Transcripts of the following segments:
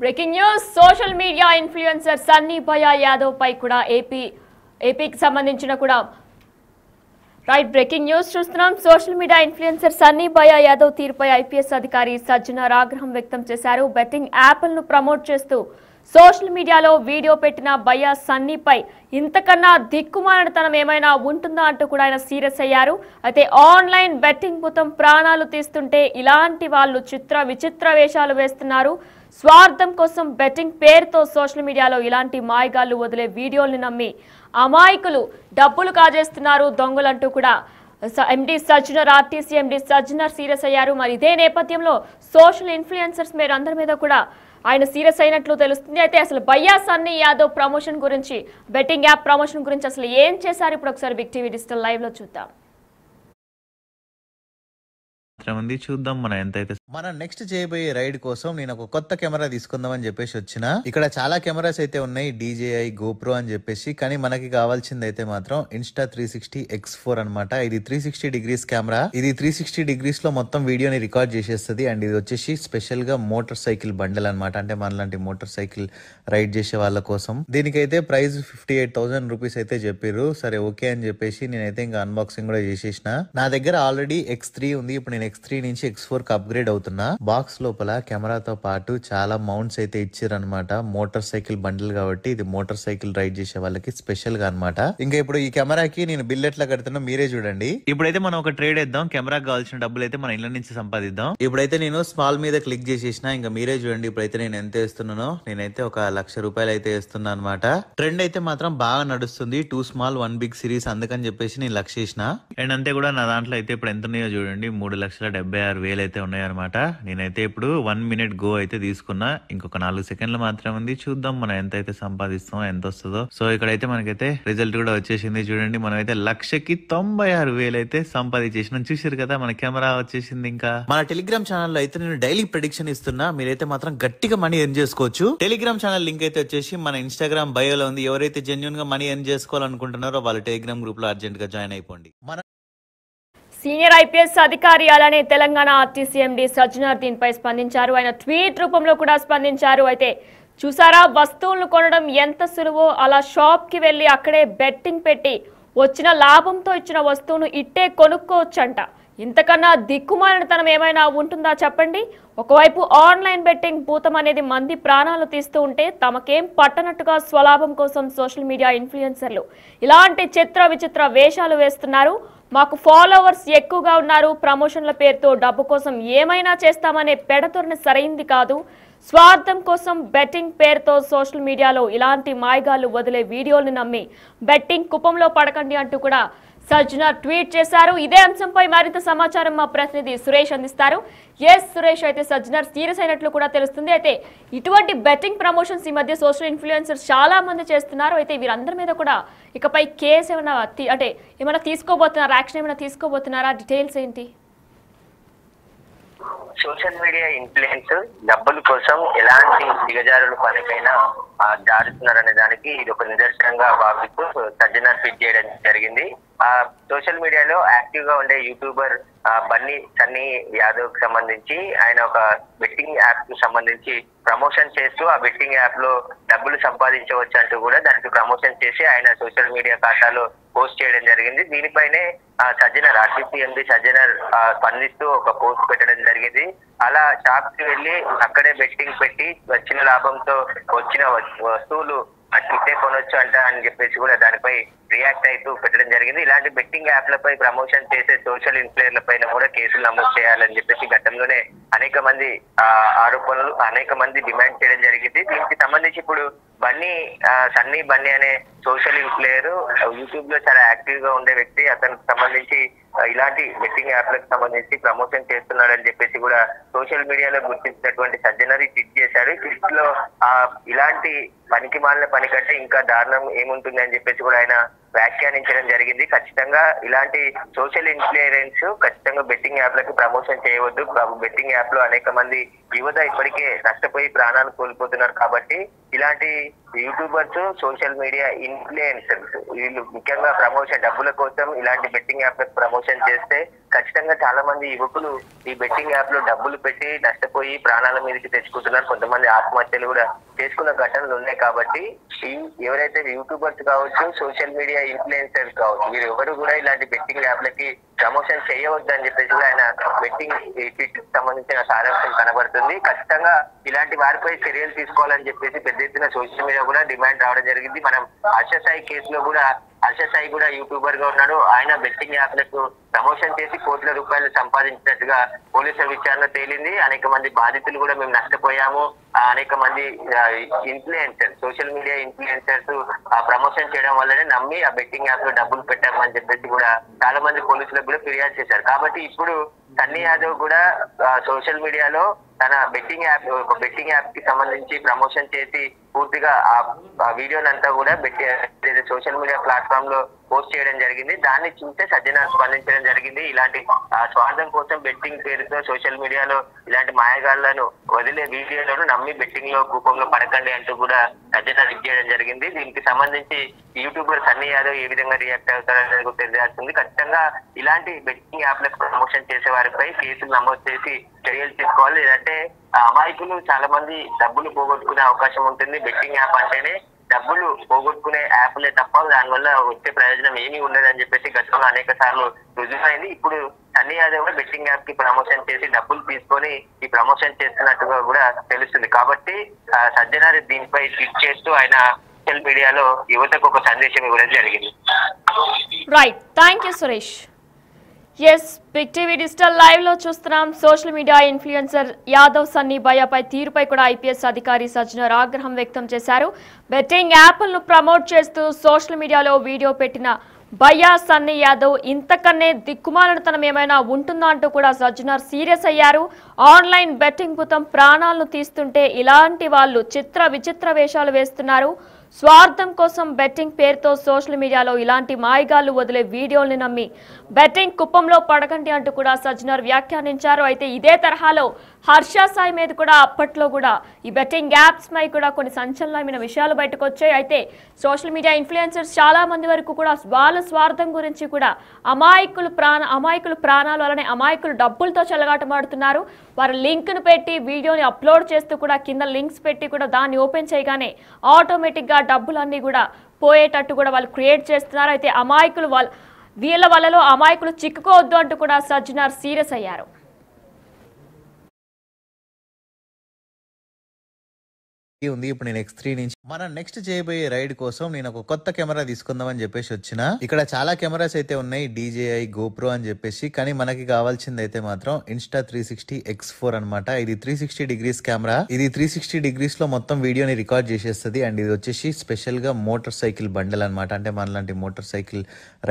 Breaking news social media influencer Sunny భయ్యా యాదవ్ పై కూడా ఏపీకి సంబంధించిన కూడా రైట్ బ్రేకింగ్ న్యూస్ చూస్తున్నాం. సోషల్ మీడియా ఇన్ఫ్లుయెన్సర్ సన్నీ భయ్యా యాదవ్ తీరుపై ఐపీఎస్ అధికారి సజ్జనర్ ఆగ్రహం వ్యక్తం చేశారు. బెట్టింగ్ యాప్లను ప్రమోట్ చేస్తూ సోషల్ మీడియాలో వీడియో పెట్టిన భయ్యా సన్నీపై ఇంతకన్నా దిక్కుమాలినతనం ఏమైనా ఉంటుందా అంటూ కూడా ఆయన సీరియస్ అయ్యారు. అయితే ఆన్లైన్ బెట్టింగ్ భూతం ప్రాణాలు తీస్తుంటే ఇలాంటి వాళ్ళు విచిత్ర వేషాలు వేస్తున్నారు. స్వార్థం కోసం బెట్టింగ్ పేరుతో సోషల్ మీడియాలో ఇలాంటి మాయగాళ్లు వదిలే వీడియోల్ని నమ్మి అమాయకులు డబ్బులు కాజేస్తున్నారు దొంగలంటూ కూడా MD Sajjanar RTC MD Sajjanar serious అయ్యారు. మరి ఇదే నేపథ్యంలో సోషల్ ఇన్ఫ్లుయెన్సర్స్ అందరి మీద కూడా ఆయన సీరియస్ అయినట్లు తెలుస్తుంది. అయితే అసలు భయ్యా సన్నీ యాదవ్ ప్రమోషన్ గురించి, బెట్టింగ్ యాప్ ప్రమోషన్ గురించి అసలు ఏం చేశారు ఇప్పుడు ఒకసారి బిగ్ టీవీ డిజిటల్ లైవ్ లో చూద్దాం. చూద్దాం మన నెక్స్ట్ చేయబోయే రైడ్ కోసం నేను ఒక కొత్త కెమెరా తీసుకుందాం అని చెప్పేసి వచ్చిన. ఇక్కడ చాలా కెమెరాస్ అయితే ఉన్నాయి, DJI, GoPro అని చెప్పేసి. కానీ మనకి కావాల్సింది అయితే మాత్రం Insta360 X4 అనమాట. ఇది 360 డిగ్రీస్ కెమెరా. ఇది 360 డిగ్రీస్ లో మొత్తం వీడియోని రికార్డ్ చేసేస్తుంది. అండ్ ఇది వచ్చేసి స్పెషల్ గా మోటార్ సైకిల్ బండల్ అనమాట. అంటే మనలాంటి మోటార్ సైకిల్ రైడ్ చేసే వాళ్ళ కోసం. దీనికైతే ప్రైస్ 58,000 రూపీస్ అయితే చెప్పారు. సరే ఓకే అని చెప్పేసి నేనైతే ఇంకా అన్బాక్సింగ్ కూడా చేసేసిన. నా దగ్గర ఆల్రెడీ X3 ఉంది. ఇప్పుడు నేను X3 నుంచి X4 కి అప్గ్రేడ్ అవుతున్నా. బాక్స్ లోపల కెమెరాతో పాటు చాలా మౌంట్స్ అయితే ఇచ్చారనమాట. మోటార్ సైకిల్ బండిల్ కాబట్టి ఇది మోటార్ సైకిల్ రైడ్ చేసే వాళ్ళకి స్పెషల్ గా అనమాట. ఇంకా ఇప్పుడు ఈ కెమెరాకి నేను బిల్ ఎట్లా కడుతున్నా మీరే చూడండి. ఇప్పుడైతే మనం ఒక ట్రేడ్ వేద్దాం. కెమెరాకి కావాల్సిన డబ్బులు అయితే మన ఇళ్ళ నుంచి సంపాదిద్దాం. ఇప్పుడైతే నేను స్మాల్ మీద క్లిక్ చేసేసిన. ఇంకా మీరే చూడండి ఇప్పుడైతే నేను ఎంత వేస్తున్నానో. నేనైతే ఒక 1,00,000 రూపాయలు అయితే వేస్తున్నా అనమాట. ట్రెండ్ అయితే మాత్రం బాగా నడుస్తుంది. 2 స్మాల్ 1 బిగ్ సిరీస్, అందుకని చెప్పేసి నేను 1,00,000 వేసిన. అండ్ అంతే కూడా నా దాంట్లో అయితే ఇప్పుడు ఎంత ఉన్నాయో చూడండి, 3,76,000 అయితే ఉన్నాయన్నమాట. నేనైతే ఇప్పుడు 1 మినిట్ గో అయితే తీసుకున్నా. ఇంకొక 4 సెకండ్లు మాత్రం ఉంది. చూద్దాం మనం ఎంత అయితే సంపాదిస్తామో, ఎంత వస్తుందో. సో ఇక్కడైతే మనకైతే రిజల్ట్ కూడా వచ్చేసింది. చూడండి మనం అయితే 1,96,000 అయితే సంపాదించేసినాం. చూసారు కదా మన కెమెరా వచ్చేసింది. ఇంకా మన టెలిగ్రామ్ ఛానల్ లో అయితే నేను డైలీ ప్రెడిక్షన్ ఇస్తున్నా. మీరైతే మాత్రం గట్టిగా మనీ ఎర్న్ చేసుకోవచ్చు. టెలిగ్రామ్ ఛానల్ లింక్ అయితే వచ్చేసి మన ఇన్స్టాగ్రామ్ బయోలో ఉంది. ఎవరైతే జెన్యున్ గా మనీ ఎర్న్ చేసుకోవాలనుకుంటున్నారో వాళ్ళు టెలిగ్రామ్ గ్రూప్ లో అర్జెంట్ గా జాయిన్ అయిపోండి. సీనియర్ ఐపీఎస్ అధికారి అలానే తెలంగాణ ఆర్టీసీ ఎండి సజ్జనర్ దీనిపై స్పందించారు. ఆయన ట్వీట్ రూపంలో కూడా స్పందించారు. అయితే చూసారా, వస్తువులను కొనడం ఎంత సులువో అలా షాప్ కి వెళ్లి అక్కడే బెట్టింగ్ పెట్టి వచ్చిన లాభంతో ఇచ్చిన వస్తువును ఇట్టే కొనుక్కోవచ్చంట. ఇంతకన్నా దిక్కుమాలినతనం ఏమైనా ఉంటుందా చెప్పండి. ఒకవైపు ఆన్లైన్ బెట్టింగ్ భూతం అనేది మంది ప్రాణాలు తీస్తూ ఉంటే తమకేం పట్టనట్టుగా స్వలాభం కోసం సోషల్ మీడియా ఇన్ఫ్లుయెన్సర్లు ఇలాంటి విచిత్ర వేషాలు వేస్తున్నారు. మాకు ఫాలోవర్స్ ఎక్కువగా ఉన్నారు, ప్రమోషన్ల పేరుతో డబ్బు కోసం ఏమైనా చేస్తామనే పెడతొరని సరైంది కాదు. స్వార్థం కోసం బెట్టింగ్ పేరుతో సోషల్ మీడియాలో ఇలాంటి మాయగాళ్లు వదిలే వీడియోల్ని నమ్మి బెట్టింగ్ కుప్పంలో పడకండి అంటూ కూడా సజ్జనర్ ట్వీట్ చేశారు. ఇదే అంశంపై మరింత సమాచారం మా ప్రతినిధి సురేష్ అందిస్తారు. సురేష్, అయితే సజ్జనర్ సీరియస్ అయినట్లు కూడా తెలుస్తుంది. అయితే ఇటువంటి బెట్టింగ్ ప్రమోషన్స్ ఈ మధ్య సోషల్ ఇన్ఫ్లుయెన్సర్స్ చాలా మంది చేస్తున్నారు. అయితే వీరందరి మీద కూడా ఇకపై కేసు ఏమైనా తీసుకోబోతున్నారా, యాక్షన్ ఏమైనా తీసుకోబోతున్నారా? డీటెయిల్స్ ఏంటి? సోషల్ మీడియా ఇన్ఫ్లుయెన్స్ డబ్బుల కోసం ఎలాంటి దిగజారుల పనికైనా జారుతున్నారనే దానికి ఇది ఒక నిదర్శనంగా భావిస్తూ సజ్జనర్ ట్వీట్ చేయడం జరిగింది. సోషల్ మీడియాలో యాక్టివ్ గా ఉండే యూట్యూబర్ సన్నీ యాదవ్ కి సంబంధించి ఆయన ఒక బెట్టింగ్ యాప్ కు సంబంధించి ప్రమోషన్ చేస్తూ ఆ బెట్టింగ్ యాప్ లో డబ్బులు సంపాదించవచ్చు అంటూ కూడా దానికి ప్రమోషన్ చేసి ఆయన సోషల్ మీడియా ఖాతాలో పోస్ట్ చేయడం జరిగింది. దీనిపైనే సజ్జనర్ ఆర్టీసీ ఎండి సజ్జనర్ స్పందిస్తూ ఒక పోస్ట్ పెట్టడం జరిగింది. అలా షాప్ కి వెళ్లి అక్కడే బెట్టింగ్ పెట్టి వచ్చిన లాభంతో వచ్చిన వస్తువులు ఇట్టే కొనొచ్చు అంట అని చెప్పేసి కూడా దానిపై రియాక్ట్ అవుతూ పెట్టడం జరిగింది. ఇలాంటి బెట్టింగ్ యాప్లపై ప్రమోషన్ చేసే సోషల్ ఇన్ఫ్లుయెన్సర్ల పైన కూడా కేసులు నమోదు చేయాలని చెప్పేసి గతంలోనే అనేక మంది డిమాండ్ చేయడం జరిగింది. దీనికి సంబంధించి ఇప్పుడు సన్నీ బన్నీ అనే సోషల్ ఇన్ఫ్లుయెన్సర్ యూట్యూబ్ లో చాలా యాక్టివ్ గా ఉండే వ్యక్తి, అతనికి సంబంధించి ఇలాంటి బెట్టింగ్ యాప్లకు సంబంధించి ప్రమోషన్ చేస్తున్నాడని చెప్పేసి కూడా సోషల్ మీడియాలో గుర్తించినటువంటి సజ్జనర్ ట్వీట్ చేశారు. ట్వీట్ లో ఇలాంటి పనికి మాలిన పని కంటే ఇంకా దారుణం ఏముంటుంది అని చెప్పేసి కూడా ఆయన వ్యాఖ్యానించడం జరిగింది. ఖచ్చితంగా ఇలాంటి సోషల్ ఇన్ఫ్లుయెన్స్ ఖచ్చితంగా బెట్టింగ్ యాప్లకి ప్రమోషన్ చేయవద్దు. బెట్టింగ్ యాప్ లో అనేక మంది యువత ఇప్పటికే నష్టపోయి ప్రాణాలు కోల్పోతున్నారు. కాబట్టి ఇలాంటి యూట్యూబర్స్, సోషల్ మీడియా ఇన్ఫ్లుయెన్సర్స్ వీళ్ళు ముఖ్యంగా ప్రమోషన్ డబ్బుల కోసం ఇలాంటి బెట్టింగ్ యాప్ ప్రమోషన్ చేస్తే ఖచ్చితంగా చాలా మంది యువకులు ఈ బెట్టింగ్ యాప్ లో డబ్బులు పెట్టి నష్టపోయి ప్రాణాల మీదకి తెచ్చుకుంటున్నారు. కొంతమంది ఆత్మహత్యలు కూడా చేసుకున్న ఘటనలు ఉన్నాయి. కాబట్టి ఎవరైతే యూట్యూబర్స్ కావచ్చు, సోషల్ మీడియా ఇన్ఫ్లుయెన్సర్స్ కావచ్చు, వీరు ఎవరు కూడా ఇలాంటి బెట్టింగ్ యాప్లకి ప్రమోషన్ చేయవద్దని చెప్పేసి ఆయన బెట్టింగ్ ట్వీట్ సంబంధించిన సారాంశం కనబడుతుంది. ఖచ్చితంగా ఇలాంటి వారిపై చర్యలు తీసుకోవాలని చెప్పేసి పెద్ద ఎత్తున సోషల్ మీడియా కూడా డిమాండ్ రావడం జరిగింది. మనం హర్ష సాయి కేసులో కూడా హర్ష సాయి కూడా యూట్యూబర్ గా ఉన్నాడు. ఆయన బెట్టింగ్ యాప్లకు ప్రమోషన్ చేసి కోట్ల రూపాయలు సంపాదించినట్టుగా పోలీసుల విచారణ తేలింది. అనేక మంది బాధితులు కూడా మేము నష్టపోయాము, అనేక మంది ఇన్ఫ్లుయెన్సర్స్, సోషల్ మీడియా ఇన్ఫ్లుయెన్సర్స్ ఆ ప్రమోషన్ చేయడం వల్లనే నమ్మి ఆ బెట్టింగ్ యాప్ లో డబ్బులు పెట్టామని చెప్పేసి కూడా చాలా మంది పోలీసులకు కూడా ఫిర్యాదు చేశారు. కాబట్టి ఇప్పుడు సన్నీ యాదవ్ కూడా సోషల్ మీడియాలో తన బెట్టింగ్ యాప్ కి సంబంధించి ప్రమోషన్ చేసి పూర్తిగా ఆ వీడియోనంతా కూడా సోషల్ మీడియా ప్లాట్ఫామ్ లో పోస్ట్ చేయడం జరిగింది. దాన్ని చూస్తే సజ్జనార్ స్పందించడం జరిగింది. ఇలాంటి స్వార్థం కోసం బెట్టింగ్ పేరుతో సోషల్ మీడియాలో ఇలాంటి మాయగాళ్లను వదిలే వీడియోలను నమ్మి బెట్టింగ్ లో కూపంలో పడకండి అంటూ కూడా సజ్జనార్ రిక్ చేయడం జరిగింది. దీనికి సంబంధించి యూట్యూబర్ సన్నీ యాదవ్ ఏ విధంగా రియాక్ట్ అవుతారనేది తెలియాల్సింది. ఖచ్చితంగా ఇలాంటి బెట్టింగ్ యాప్లకు ప్రమోషన్ చేసే వారిపై కేసులు నమోదు చేసి చర్యలు తీసుకోవాలి. లేదంటే అమాయకులు చాలా మంది డబ్బులు పోగొట్టుకునే అవకాశం ఉంటుంది. బెట్టింగ్ యాప్ అంటేనే డబ్బులు పోగొట్టుకునే యాప్లే తప్ప దానివల్ల వచ్చే ప్రయోజనం ఏమీ ఉండదని చెప్పేసి గతంలో అనేక సార్లు రుజువైంది. ఇప్పుడు సన్నీ యాదవ్ కూడా బెట్టింగ్ యాప్ కి ప్రమోషన్ చేసి డబ్బులు తీసుకొని ఈ ప్రమోషన్ చేస్తున్నట్టుగా కూడా తెలుస్తుంది. కాబట్టి సజ్జనార్ దీనిపై ట్వీట్ చేస్తూ ఆయన సోషల్ మీడియాలో యువతకు ఒక సందేశం ఇవ్వడం జరిగింది. Right, thank you Suresh. Yes, big TV digital live లో చూస్తున్నాం. Social media influencer Yadav Sunny భయ్యాపై తీరుపై కూడా ఐపీఎస్ అధికారి సజ్జనార్ ఆగ్రహం వ్యక్తం చేశారు. బెట్టింగ్ యాప్లను ప్రమోట్ చేస్తూ సోషల్ మీడియాలో వీడియో పెట్టిన భయ్యా సన్నీ యాదవ్ ఇంతకన్నే దిక్కుమాలనతనం ఏమైనా ఉంటుందా అంటూ కూడా సజ్జనార్ సీరియస్ అయ్యారు. ఆన్లైన్ బెట్టింగ్ పుతం ప్రాణాలను తీస్తుంటే ఇలాంటి వాళ్ళు విచిత్ర వేషాలు వేస్తున్నారు. స్వార్థం కోసం బెట్టింగ్ పేరుతో సోషల్ మీడియాలో ఇలాంటి మాయగాళ్లు వదిలే వీడియోల్ని నమ్మి బెట్టింగ్ కుప్పంలో పడకండి అంటూ కూడా సజ్జనార్ వ్యాఖ్యానించారు. అయితే ఇదే తరహాలో హర్ష సాయి మీద కూడా అప్పట్లో కూడా ఈ బెట్టింగ్ యాప్స్ పై కూడా కొన్ని సంచలనమైన విషయాలు బయటకు వచ్చాయి. అయితే సోషల్ మీడియా ఇన్ఫ్లుయెన్సర్స్ చాలా మంది వరకు కూడా వాళ్ళ స్వార్థం గురించి కూడా అమాయకులు ప్రాణాలు అలానే అమాయకులు డబ్బులతో చెలగాటమాడుతున్నారు. వారు లింక్ను పెట్టి వీడియోని అప్లోడ్ చేస్తూ కూడా కింద లింక్స్ పెట్టి కూడా దాన్ని ఓపెన్ చేయగానే ఆటోమేటిక్గా డబ్బులన్నీ కూడా పోయేటట్టు కూడా వాళ్ళు క్రియేట్ చేస్తున్నారు. అయితే వీళ్ళ వలలో అమాయకులు చిక్కుకోవద్దు అంటూ కూడా సజ్జనార్ సీరియస్ అయ్యారు. ఉంది. ఇప్పుడు నేను X3 నుంచి మనం నెక్స్ట్ చేయబోయే రైడ్ కోసం నేను ఒక కొత్త కెమెరా తీసుకుందామని చెప్పేసి వచ్చిన. ఇక్కడ చాలా కెమెరాస్ అయితే ఉన్నాయి, DJI, GoPro అని చెప్పేసి. కానీ మనకి కావాల్సింది అయితే మాత్రం Insta360 X4 అనమాట. ఇది 360 డిగ్రీస్ కెమెరా. ఇది 360 డిగ్రీస్ లో మొత్తం వీడియోని రికార్డ్ చేసేస్తుంది. అండ్ ఇది వచ్చేసి స్పెషల్ గా మోటార్ సైకిల్ బండల్ అనమాట. అంటే మనలాంటి మోటార్ సైకిల్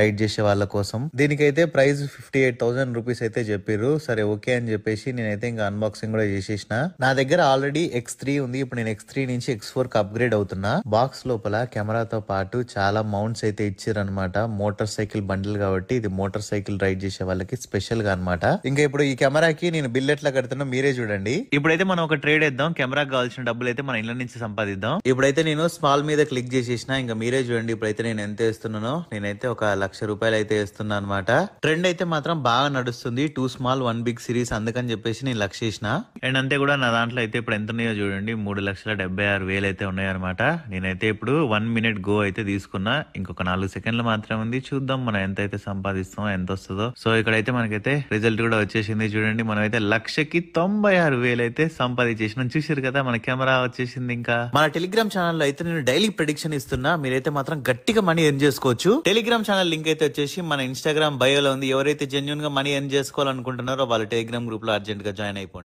రైడ్ చేసే వాళ్ళ కోసం. దీనికైతే ప్రైస్ 58,000 రూపీస్ అయితే చెప్పారు. సరే ఓకే అని చెప్పేసి నేనైతే ఇంకా అన్బాక్సింగ్ కూడా చేసేసిన. నా దగ్గర ఆల్రెడీ X3 ఉంది. ఇప్పుడు నేను X3 నుంచి X4 కి అప్గ్రేడ్ అవుతున్నా. బాక్స్ లోపల కెమెరాతో పాటు చాలా మౌంట్స్ అయితే ఇచ్చారనమాట. మోటార్ సైకిల్ బండిల్ కాబట్టి ఇది మోటార్ సైకిల్ రైడ్ చేసే వాళ్ళకి స్పెషల్ గా అనమాట. ఇంకా ఇప్పుడు ఈ కెమెరాకి నేను బిల్ ఎట్లా కడుతున్నా మీరే చూడండి. ఇప్పుడైతే మనం ఒక ట్రేడ్ వేద్దాం. కెమెరాకి కావాల్సిన డబ్బులు అయితే మన ఇళ్ళ నుంచి సంపాదిద్దాం. ఇప్పుడైతే నేను స్మాల్ మీద క్లిక్ చేసేసిన. ఇంకా మీరే చూడండి ఇప్పుడైతే నేను ఎంత వేస్తున్నానో. నేనైతే ఒక 1,00,000 రూపాయలు అయితే వేస్తున్నా అనమాట. ట్రెండ్ అయితే మాత్రం బాగా నడుస్తుంది. 2 స్మాల్ 1 బిగ్ సిరీస్, అందుకని చెప్పేసి నేను 1,00,000 వేసిన. అండ్ అంతే కూడా నా దాంట్లో అయితే ఇప్పుడు ఎంత ఉన్నాయో చూడండి, 3,76,000 అయితే ఉన్నాయన్నమాట. నేనైతే ఇప్పుడు 1 మినిట్ గో అయితే తీసుకున్నా. ఇంకొక 4 సెకండ్లు మాత్రం ఉంది. చూద్దాం మనం ఎంత అయితే సంపాదిస్తామో, ఎంత వస్తుందో. సో ఇక్కడైతే మనకైతే రిజల్ట్ కూడా వచ్చేసింది. చూడండి మనం అయితే 1,96,000 అయితే సంపాదించేసినాం. చూసారు కదా మన కెమెరా వచ్చేసింది. ఇంకా మన టెలిగ్రామ్ ఛానల్ లో అయితే నేను డైలీ ప్రెడిక్షన్ ఇస్తున్నా. మీరైతే మాత్రం గట్టిగా మనీ ఎర్న్ చేసుకోవచ్చు. టెలిగ్రామ్ ఛానల్ లింక్ అయితే వచ్చేసి మన ఇన్స్టాగ్రామ్ బయోలో ఉంది. ఎవరైతే జెన్యూన్ గా మనీ ఎర్న్ చేసుకోవాలనుకుంటున్నారో వాళ్ళు టెలిగ్రామ్ గ్రూప్ లో అర్జెంట్ గా జాయిన్ అయిపోండి.